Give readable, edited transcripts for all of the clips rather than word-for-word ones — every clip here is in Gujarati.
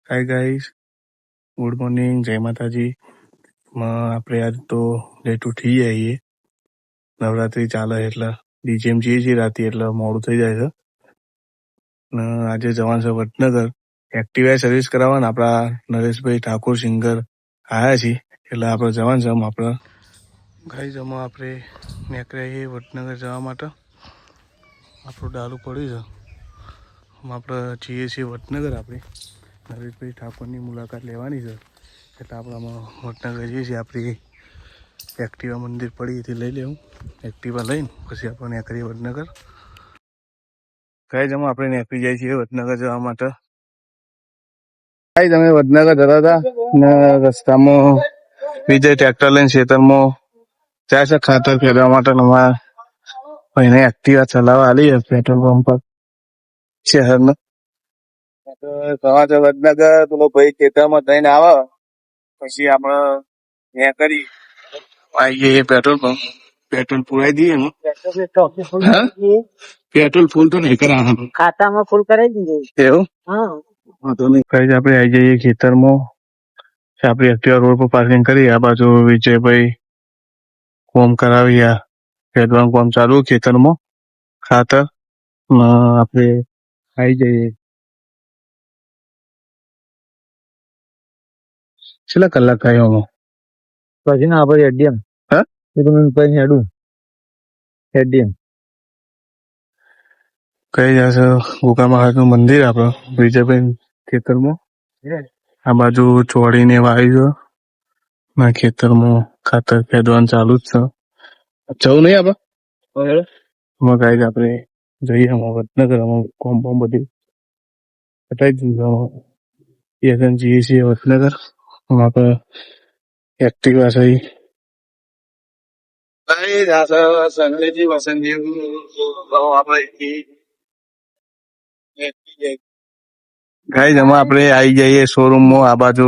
હાય ગાઈસ, ગુડ મોર્નિંગ, જય માતાજી. આપણે આજ તો લેટ ઉઠી જઈએ. નવરાત્રી ચાલે એટલે ડીજેમ જઈએ છીએ રાતે એટલે મોડું થઈ જાય છે. ને આજે જવાનું છે વડનગર. એક્ટિવા સર્વિસ કરાવવાના આપણા નરેશભાઈ ઠાકોર સિંગર આવ્યા છીએ એટલે આપણે જવાનું છે. આપણે ગાઈસ આપણે નીકળ્યા છીએ વડનગર જવા માટે. આપણું ડાલું પડ્યું છે. આપણે જઈએ છીએ વડનગર. આપણે નરેશભાઈ ઠાકોરની મુલાકાત લેવાની છે એટલે આપણે વડનગર જઈએ છીએ. આપણી એક્ટિવા મંદિર પડી હતી લઈ લેવું. એક્ટિવા લઈને પછી આપણે નીકળીએ વડનગર. કઈ આપણે નીકળી જાય છીએ વડનગર જવા માટે. કઈ તમે વડનગર જતા હતા ને રસ્તામાં વિજય ટ્રેક્ટર લઈને ખેતરમાં જાય છે ખાતર ફેરવા માટે. ભાઈને એક્ટિવા ચલાવવા આલી પેટ્રોલ પંપ પર શહેરનો. સવારે વડનગર પેલો ભાઈ ખેતરમાં થઈને આવે પછી આપણે નીકળી આવીએ પેટ્રોલ પંપ. પેટ્રોલ પુરાઈ દઈએ એમાં. પેટ્રોલ ફૂલ તો નહીં કરાવવાનું, ખાતામાં ફૂલ કરાવી દીધું એવું. હા તો નહીં કઈ આપણે આવી જઈએ ખેતરમાં. આપણી એક્ટિવા રોડ પર પાર્કિંગ કરી. આ બાજુ વિજયભાઈ કોમ કરાવી. ખેતવાનું કામ ચાલુ ખેતરમાં ખાતર. આપણે આવી જઈએ. કેટલા કલાક થાય એમાં? પછી ના આપણે એડીએમ પછી હેડું એડીએમ કઈ જશે ગોકા મહારાજનું મંદિર. આપણે વિજયભાઈ ખેતરમાં આ બાજુ ચોડીને વાયુ ના ખેતરમાં ખાતર ખેદવાનું ચાલુ જ છે. જવું નહીં આપણે ગાઈ આપણે જઈએ વડનગર. કોમ બોમ બધી બતાવી દીધું. જઈએ છીએ વડનગર. આપણે એક્ટિવા છે સંજયજી વસંતજી ગાઈસ આપણે આવી જઈએ શોરૂમમાં. આ બાજુ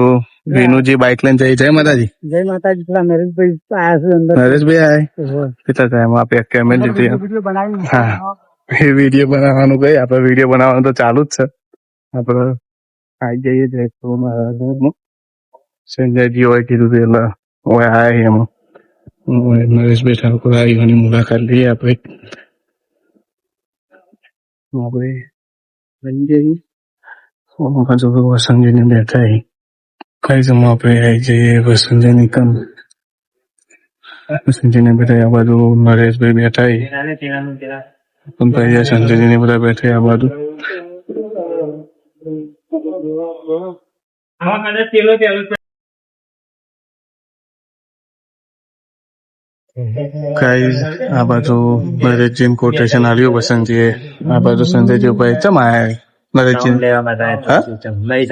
વિનુજી બાઇક લઈને જઈએ. જય માતાજી. જય માતાજી. પેલા નરેશભાઈ આયા છે. નરેશભાઈ આયા કેટલા ટાઈમ આપણે કેમેરા લીધી. હા એ વિડીયો બનાવવાનું કઈ આપણે વિડીયો બનાવવાનું તો ચાલુ જ છે. આપણે આવી જઈએ જય શોરૂમમાં. સંજયજી હોય કીધું એટલે હોય આયા એમાં. નરેશભાઈ ઠાકોર આવી મુલાકાત લઈએ આપણે. વસંતજીને બેઠા કઈ જમા આપણે આવી જઈએ વસંતજીની કામ. વસંતજીને બેઠા આ બાજુ નરેશભાઈ બેઠા સંજયજીને બધા બેઠા આ બાજુ. આ બાજુ નરેશજી કોટેશન આવ્યું વસંતજીએ. આ બાજુ સંજયજી ભાઈ ચમ આયા નરેશજી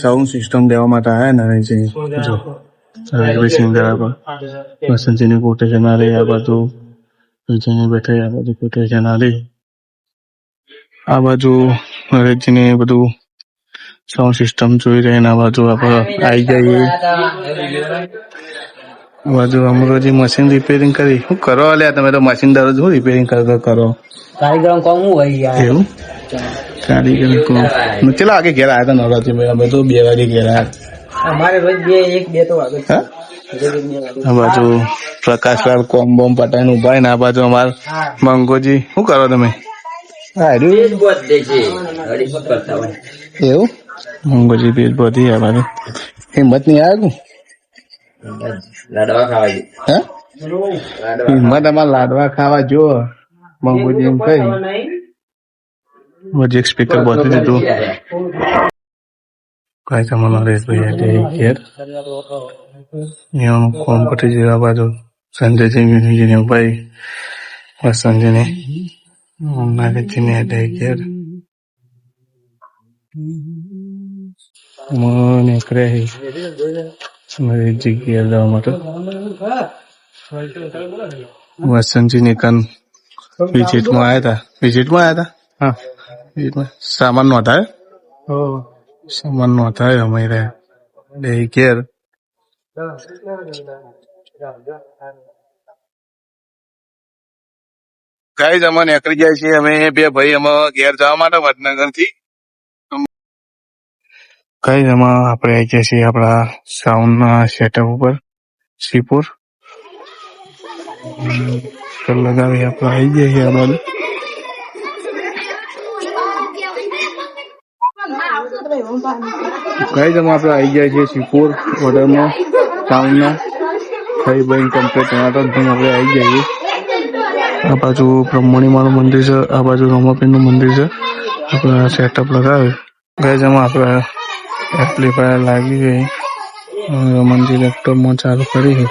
સાઉન્ડ સિસ્ટમ લેવા માટે આયા નરેશજી. જો સિંગર વસંતજીની કોટેશન આલી. આ બાજુ વિજયની બેઠા આ બાજુ કોટેશન આલી. આ બાજુ નરેશજીને બધું સાઉન્ડ સિસ્ટમ જોઈ રહીને આ બાજુ આપણે આવી જઈએ. બાજુ અમરોજી મશીન રિપેરિંગ કરી. શું કરો અલ્યા તમે તો મશીન દરરોજ શું રિપેરિંગ કરો? કારીગર કોમ હોય એવું. કારીગર કોમ કેટલા વાગે ઘેર આવ્યા હતા નવરાત્રી? અમે તો 2 વાગે ઘેર આવ્યા. અમારે રોજ 2 1 2 તો વાગે. આ બાજુ પ્રકાશલાલ કોમ બોમ પટાઈને ઉભા ને આ બાજુ અમાર મંગોજી. શું કરો તમે? એવું મંગોજી પેજ બધી આ બાજુ હિંમત નહીં આવ્યું. લાડવા ખાવા હિંમત અમારે લાડવા ખાવા જો મંગોજી એમ કઈ એક સ્પીકર બધી દીધું. કઈ તમારો નરેશભાઈ ઘેર કોમ પટી જેવા બાજુ સંજયજી ભાઈ વસંતજીને નરેશજીને ઘેર નરેશજી ઘેર જવા માટે. વસંતજી નિકન વિઝિટમાં આવ્યા હતા. હા સામાન નોંધાયો. સામાન નોંધાયો અમારે ઘેર. ગાઈસ અમે નીકળી જાય છીએ. અમે 2 ભાઈ અમે ઘેર જવા માટે વડનગર થી. કઈ એમાં આપણે આવી ગયા છીએ આપણા સાઉન્ડના સેટઅપ ઉપર શ્રીપુર લગાવી આપણે આવી ગયા છીએ આ બાજુ. કઈ જમા આપણે આવી ગયા છીએ શ્રીપુર ઓર્ડરમાં સાઉન્ડના કઈ ભાઈ કમ્પ્લીટ આપણે આવી ગયા છીએ. આ બાજુ બ્રહ્મણીમાનું મંદિર છે, આ બાજુ રમાપીરનું મંદિર છે. આપણે સેટઅપ લગાવે ગઈ જમા આપણે એમ્પ્લીફાયર લાગી ગઈ મંદિર લેપટોપમાં ચાલુ કરી.